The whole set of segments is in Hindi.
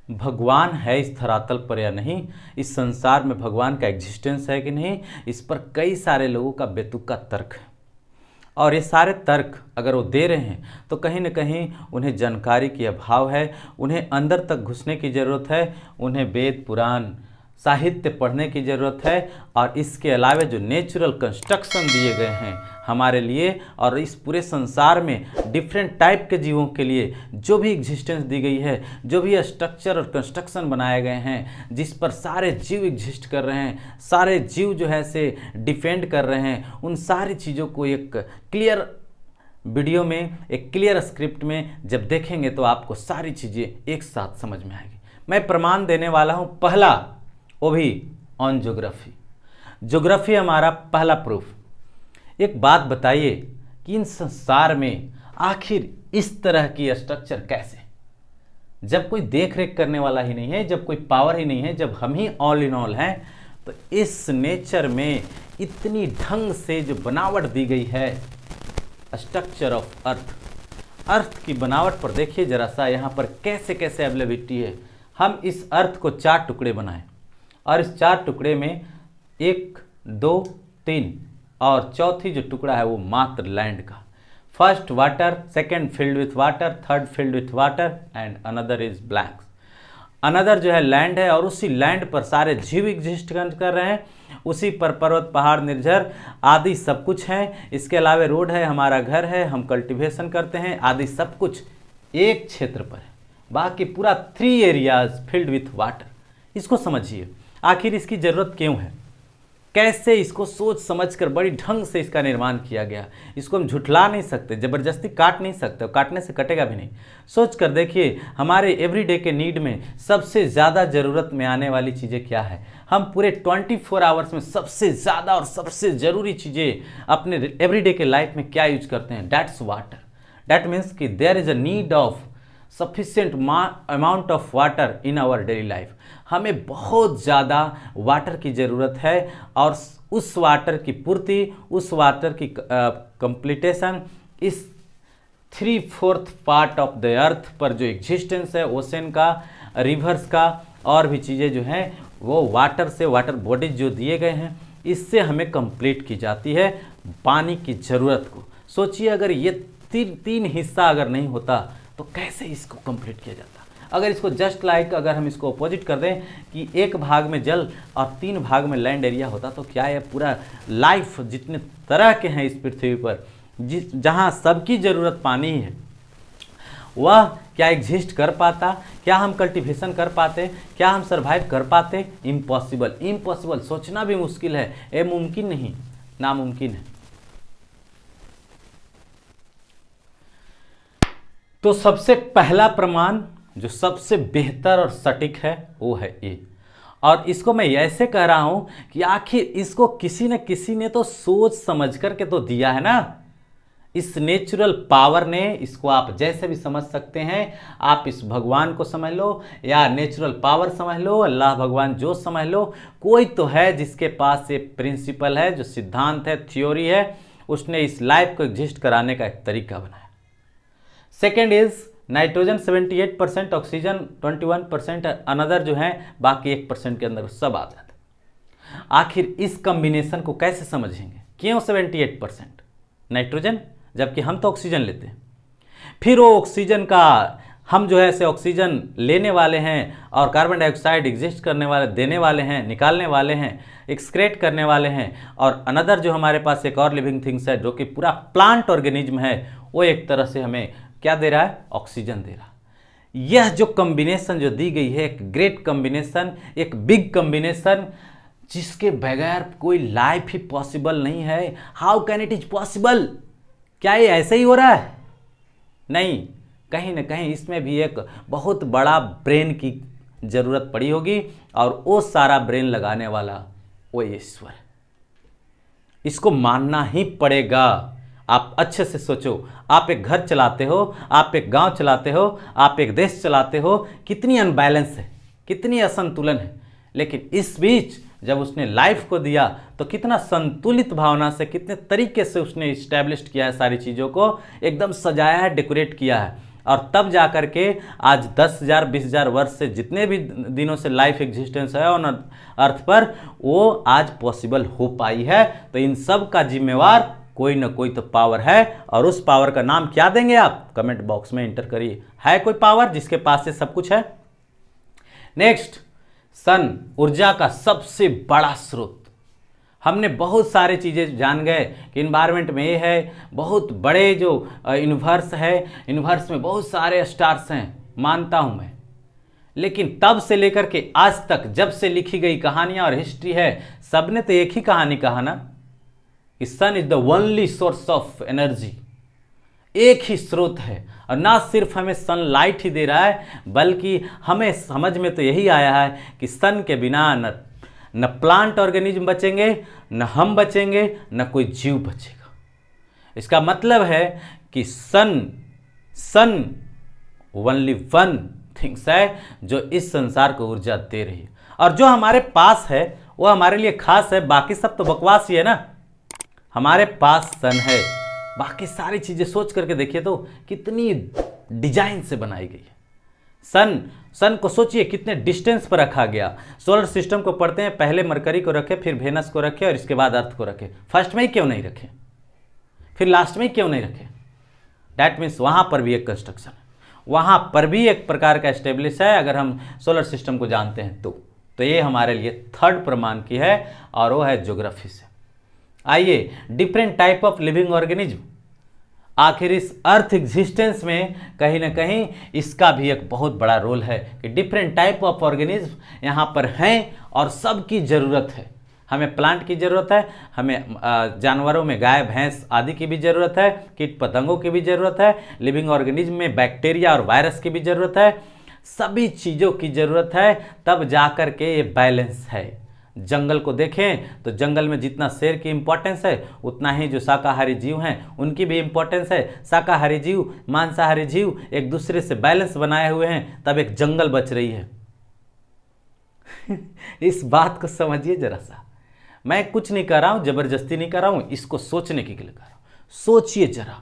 भगवान है इस धरातल पर या नहीं, इस संसार में भगवान का एग्जिस्टेंस है कि नहीं, इस पर कई सारे लोगों का बेतुका तर्क है। और ये सारे तर्क अगर वो दे रहे हैं तो कहीं ना कहीं उन्हें जानकारी की अभाव है, उन्हें अंदर तक घुसने की ज़रूरत है, उन्हें वेद पुराण साहित्य पढ़ने की ज़रूरत है। और इसके अलावा जो नेचुरल कंस्ट्रक्शन दिए गए हैं हमारे लिए और इस पूरे संसार में डिफरेंट टाइप के जीवों के लिए जो भी एग्जिस्टेंस दी गई है, जो भी स्ट्रक्चर और कंस्ट्रक्शन बनाए गए हैं, जिस पर सारे जीव एग्जिस्ट कर रहे हैं, सारे जीव जो है से डिफेंड कर रहे हैं, उन सारी चीज़ों को एक क्लियर वीडियो में, एक क्लियर स्क्रिप्ट में जब देखेंगे तो आपको सारी चीज़ें एक साथ समझ में आएगी। मैं प्रमाण देने वाला हूँ पहला, वो भी ऑन ज्योग्राफी। ज्योग्राफी हमारा पहला प्रूफ। एक बात बताइए कि इन संसार में आखिर इस तरह की स्ट्रक्चर कैसे, जब कोई देख रेख करने वाला ही नहीं है, जब कोई पावर ही नहीं है, जब हम ही ऑल इन ऑल हैं, तो इस नेचर में इतनी ढंग से जो बनावट दी गई है, स्ट्रक्चर ऑफ अर्थ, अर्थ की बनावट पर देखिए जरा सा, यहाँ पर कैसे कैसे अवेलेबिलिटी है। हम इस अर्थ को 4 टुकड़े बनाएं और इस 4 टुकड़े में 1, 2, 3 और चौथी जो टुकड़ा है वो मात्र लैंड का। First water, second filled with water, third filled with water and another is blank. Another जो है लैंड है और उसी लैंड पर सारे जीव एग्जिस्ट कर रहे हैं, उसी पर पर्वत पहाड़ निर्झर आदि सब कुछ है। इसके अलावा रोड है, हमारा घर है, हम कल्टीवेशन करते हैं आदि सब कुछ एक क्षेत्र पर है। बाकी पूरा 3 एरियाज फिल्ड विथ वाटर। इसको समझिए आखिर इसकी ज़रूरत क्यों है, कैसे इसको सोच समझकर बड़ी ढंग से इसका निर्माण किया गया। इसको हम झुठला नहीं सकते, ज़बरदस्ती काट नहीं सकते, काटने से कटेगा भी नहीं। सोच कर देखिए हमारे एवरीडे के नीड में सबसे ज़्यादा ज़रूरत में आने वाली चीज़ें क्या है। हम पूरे 24 आवर्स में सबसे ज़्यादा और सबसे ज़रूरी चीज़ें अपने एवरीडे के लाइफ में क्या यूज करते हैं, डैट्स वाटर। डैट मीन्स कि there is a need of sufficient amount of water in our daily life. हमें बहुत ज़्यादा वाटर की ज़रूरत है और उस वाटर की पूर्ति, उस वाटर की कंप्लीटेशन इस 3/4 पार्ट ऑफ द अर्थ पर जो एग्जिस्टेंस है ओशन का, रिवर्स का और भी चीज़ें जो हैं वो वाटर से, वाटर बॉडीज जो दिए गए हैं इससे हमें कंप्लीट की जाती है पानी की ज़रूरत को। सोचिए अगर ये तीन हिस्सा अगर नहीं होता तो कैसे इसको कंप्लीट किया जाता। अगर इसको जस्ट लाइक अगर हम इसको अपोजिट कर दें कि 1 भाग में जल और 3 भाग में लैंड एरिया होता तो क्या है पूरा लाइफ जितने तरह के हैं इस पृथ्वी पर, जहाँ सबकी ज़रूरत पानी है, वह क्या एग्जिस्ट कर पाता? क्या हम कल्टीवेशन कर पाते? क्या हम सरवाइव कर पाते? Impossible, impossible. सोचना भी मुश्किल है, ये मुमकिन नहीं, नामुमकिन है। तो सबसे पहला प्रमाण जो सबसे बेहतर और सटीक है वो है ये। और इसको मैं ऐसे कह रहा हूं कि आखिर इसको किसी न किसी ने तो सोच समझ करके तो दिया है ना। इस नेचुरल पावर ने, इसको आप जैसे भी समझ सकते हैं, आप इस भगवान को समझ लो या नेचुरल पावर समझ लो, अल्लाह भगवान जो समझ लो, कोई तो है जिसके पास ये प्रिंसिपल है, जो सिद्धांत है, थ्योरी है, उसने इस लाइफ को एग्जिस्ट कराने का एक तरीका बनाया। Second is nitrogen 78%, oxygen 21%, another जो है बाकी 1% के अंदर सब आ जाता है। आखिर इस कॉम्बिनेशन को कैसे समझेंगे? क्यों 78% नाइट्रोजन जबकि हम तो ऑक्सीजन लेते हैं? फिर वो ऑक्सीजन का हम जो है से ऑक्सीजन लेने वाले हैं और कार्बन डाइऑक्साइड एग्जिस्ट करने वाले, देने वाले हैं, निकालने वाले हैं, एक्सक्रेट करने वाले हैं। और अनदर जो हमारे पास एक और लिविंग थिंग्स है जो कि पूरा प्लांट ऑर्गेनिज्म है, वो एक तरह से हमें क्या दे रहा है? ऑक्सीजन दे रहा है। यह जो कॉम्बिनेशन जो दी गई है, एक ग्रेट कॉम्बिनेशन, एक बिग कॉम्बिनेशन, जिसके बगैर कोई लाइफ ही पॉसिबल नहीं है। How can it is possible? क्या ये ऐसे ही हो रहा है? नहीं, कहीं ना कहीं इसमें भी एक बहुत बड़ा ब्रेन की जरूरत पड़ी होगी और वो सारा ब्रेन लगाने वाला वो ईश्वर। इसको मानना ही पड़ेगा। आप अच्छे से सोचो, आप एक घर चलाते हो, आप एक गांव चलाते हो, आप एक देश चलाते हो, कितनी अनबैलेंस है, कितनी असंतुलन है, लेकिन इस बीच जब उसने लाइफ को दिया तो कितना संतुलित भावना से, कितने तरीके से उसने इस्टेब्लिश किया है, सारी चीज़ों को एकदम सजाया है, डेकोरेट किया है। और तब जा कर के आज 10,000 20,000 वर्ष से जितने भी दिनों से लाइफ एग्जिस्टेंस है ऑन अर्थ पर, वो आज पॉसिबल हो पाई है। तो इन सब का जिम्मेवार कोई ना कोई तो पावर है, और उस पावर का नाम क्या देंगे आप कमेंट बॉक्स में एंटर करिए। है कोई पावर जिसके पास ये सब कुछ है? नेक्स्ट, सन ऊर्जा का सबसे बड़ा स्रोत। हमने बहुत सारे चीज़ें जान गए कि इन्वायरमेंट में ये है, बहुत बड़े जो यूनिवर्स है, यूनिवर्स में बहुत सारे स्टार्स हैं, मानता हूँ मैं। लेकिन तब से लेकर के आज तक जब से लिखी गई कहानियाँ और हिस्ट्री है, सबने तो एक ही कहानी कहा ना कि sun is the only source of energy. एक ही स्रोत है, और ना सिर्फ हमें सनलाइट ही दे रहा है, बल्कि हमें समझ में तो यही आया है कि सन के बिना न प्लांट ऑर्गेनिज्म बचेंगे, न हम बचेंगे, न कोई जीव बचेगा। इसका मतलब है कि सन ओनली वन थिंग्स है जो इस संसार को ऊर्जा दे रही है, और जो हमारे पास है वो हमारे लिए खास है, बाकी सब तो बकवास ही है ना। हमारे पास सन है, बाकी सारी चीजें सोच करके देखिए तो कितनी डिजाइन से बनाई गई है। सन को सोचिए कितने डिस्टेंस पर रखा गया। सोलर सिस्टम को पढ़ते हैं, पहले मरकरी को रखे, फिर वेनस को रखे, और इसके बाद अर्थ को रखे। फर्स्ट में ही क्यों नहीं रखे, फिर लास्ट में ही क्यों नहीं रखे? डैट मीन्स वहां पर भी एक कंस्ट्रक्शन है, वहां पर भी एक प्रकार का एस्टेब्लिश है, अगर हम सोलर सिस्टम को जानते हैं तो ये हमारे लिए थर्ड प्रमाण की है, और वो है ज्योग्राफी से। आइए, different type of living organism. आखिर इस अर्थ एग्जिस्टेंस में कहीं ना कहीं इसका भी एक बहुत बड़ा रोल है कि डिफरेंट टाइप ऑफ ऑर्गेनिज्म यहाँ पर हैं, और सबकी ज़रूरत है। हमें प्लांट की ज़रूरत है, हमें जानवरों में गाय भैंस आदि की भी ज़रूरत है, कीट पतंगों की भी ज़रूरत है, लिविंग ऑर्गेनिज्म में बैक्टीरिया और वायरस की भी ज़रूरत है, सभी चीज़ों की ज़रूरत है, तब जाकर के ये बैलेंस है। जंगल को देखें तो जंगल में जितना शेर की इंपॉर्टेंस है, उतना ही जो शाकाहारी जीव हैं उनकी भी इंपॉर्टेंस है। शाकाहारी जीव, मांसाहारी जीव एक दूसरे से बैलेंस बनाए हुए हैं, तब एक जंगल बच रही है। इस बात को समझिए जरा सा। मैं कुछ नहीं कर रहा हूं, जबरदस्ती नहीं कर रहा हूं, इसको सोचने के लिए कर रहा हूं। सोचिए जरा,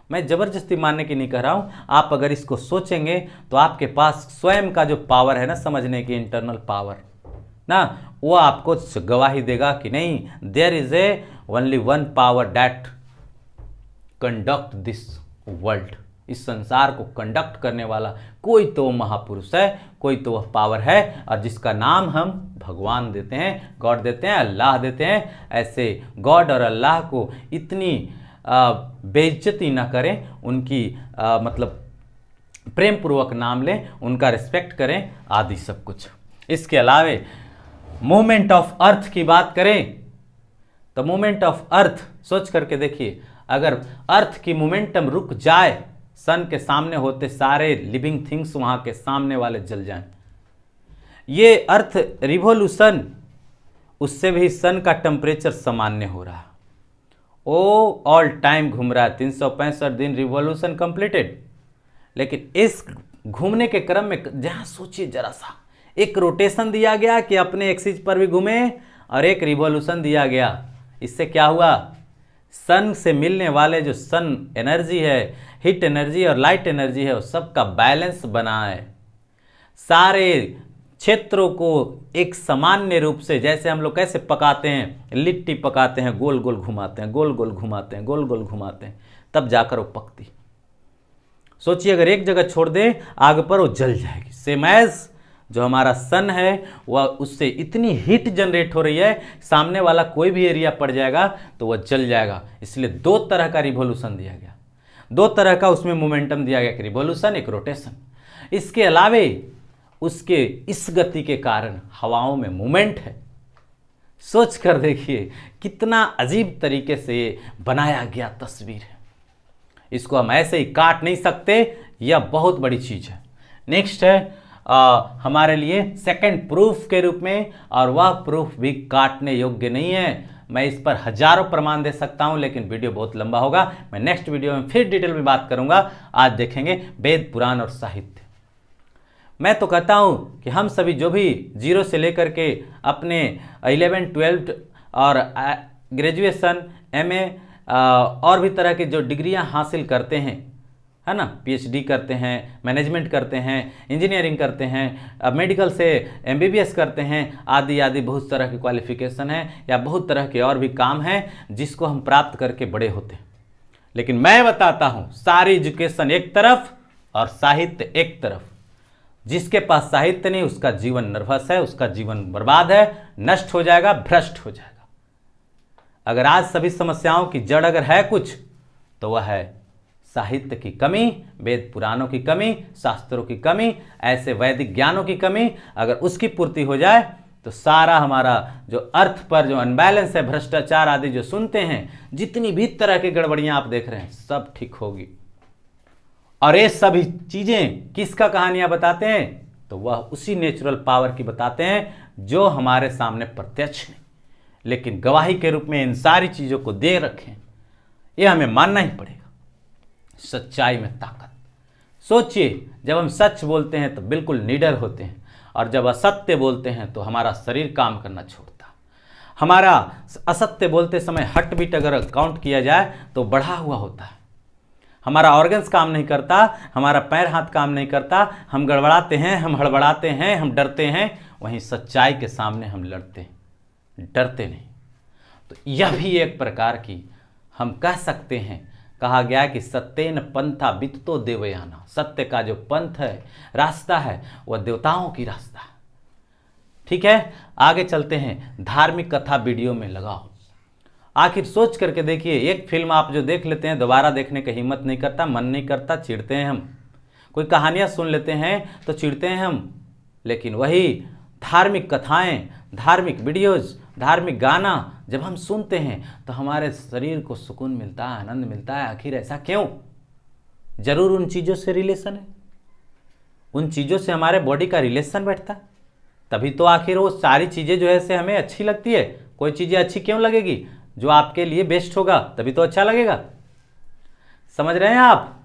मैं जबरदस्ती मानने की नहीं कर रहा हूं। आप अगर इसको सोचेंगे तो आपके पास स्वयं का जो पावर है ना, समझने की इंटरनल पावर ना, वो आपको गवाही देगा कि नहीं, there is a only one power that conduct this world. इस संसार को कंडक्ट करने वाला कोई तो महापुरुष है, कोई तो वह पावर है, और जिसका नाम हम भगवान देते हैं, गॉड देते हैं, अल्लाह देते हैं। ऐसे गॉड और अल्लाह को इतनी बेइज्जती ना करें, उनकी मतलब प्रेम पूर्वक नाम लें, उनका रिस्पेक्ट करें, आदि सब कुछ। इसके अलावे मूवमेंट ऑफ अर्थ की बात करें तो मूवमेंट ऑफ अर्थ सोच करके देखिए, अगर अर्थ की मोमेंटम रुक जाए, सन के सामने होते सारे लिविंग थिंग्स वहां के सामने वाले जल जाएं। ये अर्थ रिवॉल्यूशन, उससे भी सन का टेम्परेचर सामान्य हो रहा है, वो ऑल टाइम घूम रहा है, 365 दिन रिवॉल्यूशन कंप्लीटेड। लेकिन इस घूमने के क्रम में जहां सोचिए जरा सा, एक रोटेशन दिया गया कि अपने एक्सिस पर भी घूमे, और एक रिवॉल्यूशन दिया गया। इससे क्या हुआ, सन से मिलने वाले जो सन एनर्जी है, हीट एनर्जी और लाइट एनर्जी है, वो सबका बैलेंस बना है। सारे क्षेत्रों को एक सामान्य रूप से, जैसे हम लोग कैसे पकाते हैं, लिट्टी पकाते हैं, गोल गोल घुमाते हैं, गोल गोल घुमाते हैं, गोल गोल घुमाते हैं, तब जाकर वो पकती। सोचिए अगर एक जगह छोड़ दें आग पर, वो जल जाएगी। सेम एज जो हमारा सन है, वह उससे इतनी हीट जनरेट हो रही है, सामने वाला कोई भी एरिया पड़ जाएगा तो वह जल जाएगा। इसलिए दो तरह का रिवॉल्यूशन दिया गया, दो तरह का उसमें मोमेंटम दिया गया, एक रिवॉल्यूशन, एक रोटेशन। इसके अलावे उसके इस गति के कारण हवाओं में मूवमेंट है। सोच कर देखिए कितना अजीब तरीके से बनाया गया तस्वीर है। इसको हम ऐसे ही काट नहीं सकते, यह बहुत बड़ी चीज है। नेक्स्ट है हमारे लिए सेकंड प्रूफ के रूप में, और वह प्रूफ भी काटने योग्य नहीं है। मैं इस पर हजारों प्रमाण दे सकता हूं, लेकिन वीडियो बहुत लंबा होगा। मैं नेक्स्ट वीडियो में फिर डिटेल में बात करूंगा। आज देखेंगे वेद, पुराण और साहित्य। मैं तो कहता हूं कि हम सभी जो भी जीरो से लेकर के अपने 11, 12 और ग्रेजुएशन, MA और भी तरह की जो डिग्रियां हासिल करते हैं, है ना, PhD करते हैं, मैनेजमेंट करते हैं, इंजीनियरिंग करते हैं, अब मेडिकल से MBBS करते हैं, आदि आदि बहुत तरह की क्वालिफिकेशन है या बहुत तरह के और भी काम हैं जिसको हम प्राप्त करके बड़े होते हैं। लेकिन मैं बताता हूँ, सारी एजुकेशन एक तरफ और साहित्य एक तरफ। जिसके पास साहित्य नहीं उसका जीवन नर्वस है, उसका जीवन बर्बाद है, नष्ट हो जाएगा, भ्रष्ट हो जाएगा। अगर आज सभी समस्याओं की जड़ अगर है कुछ तो वह है साहित्य की कमी, वेद पुराणों की कमी, शास्त्रों की कमी, ऐसे वैदिक ज्ञानों की कमी। अगर उसकी पूर्ति हो जाए तो सारा हमारा जो अर्थ पर जो अनबैलेंस है, भ्रष्टाचार आदि जो सुनते हैं, जितनी भी तरह की गड़बड़ियां आप देख रहे हैं, सब ठीक होगी। और ये सभी चीजें किसका कहानियां बताते हैं? तो वह उसी नेचुरल पावर की बताते हैं जो हमारे सामने प्रत्यक्ष नहीं, लेकिन गवाही के रूप में इन सारी चीजों को दे रखें। ये हमें मानना ही पड़ेगा। सच्चाई में ताकत। सोचिए, जब हम सच बोलते हैं तो बिल्कुल निडर होते हैं, और जब असत्य बोलते हैं तो हमारा शरीर काम करना छोड़ता। हमारा असत्य बोलते समय हार्ट बीट अगर काउंट किया जाए तो बढ़ा हुआ होता है। हमारा ऑर्गन्स काम नहीं करता, हमारा पैर हाथ काम नहीं करता, हम गड़बड़ाते हैं, हम हड़बड़ाते हैं, हम डरते हैं। वहीं सच्चाई के सामने हम लड़ते हैं, डरते नहीं। तो यह भी एक प्रकार की हम कह सकते हैं, कहा गया कि सत्येन पंथा विततो देवयाना। सत्य का जो पंथ है, रास्ता है, वह देवताओं की रास्ता है। ठीक है, आगे चलते हैं। धार्मिक कथा वीडियो में लगाओ। आखिर सोच करके देखिए, एक फिल्म आप जो देख लेते हैं दोबारा देखने की हिम्मत नहीं करता, मन नहीं करता, चिढ़ते हैं हम। कोई कहानियां सुन लेते हैं तो चिढ़ते हैं हम, लेकिन वही धार्मिक कथाएं, धार्मिक वीडियोज, धार्मिक गाना जब हम सुनते हैं तो हमारे शरीर को सुकून मिलता है, आनंद मिलता है। आखिर ऐसा क्यों? जरूर उन चीज़ों से रिलेशन है, उन चीज़ों से हमारे बॉडी का रिलेशन बैठता है, तभी तो आखिर वो सारी चीज़ें जो है से हमें अच्छी लगती है। कोई चीज़ें अच्छी क्यों लगेगी? जो आपके लिए बेस्ट होगा तभी तो अच्छा लगेगा। समझ रहे हैं आप?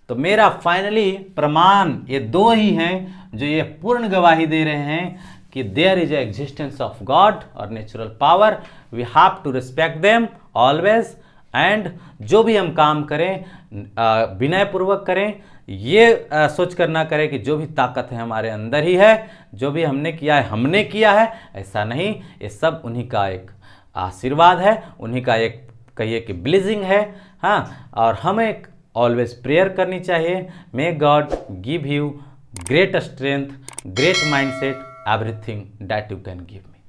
तो मेरा फाइनली प्रमाण ये दो ही हैं जो ये पूर्ण गवाही दे रहे हैं कि there is existence of God और natural power. We have to respect them always. And जो भी हम काम करें विनय पूर्वक करें, ये सोच कर ना करें कि जो भी ताकत है हमारे अंदर ही है, जो भी हमने किया है हमने किया है, ऐसा नहीं। ये सब उन्हीं का एक आशीर्वाद है, उन्हीं का एक कहिए कि ब्लेसिंग है। हाँ, और हमें ऑलवेज प्रेयर करनी चाहिए, may God give you great strength, great mindset, everything that you can give me.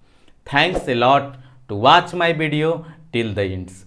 Thanks a lot to watch my video till the ends.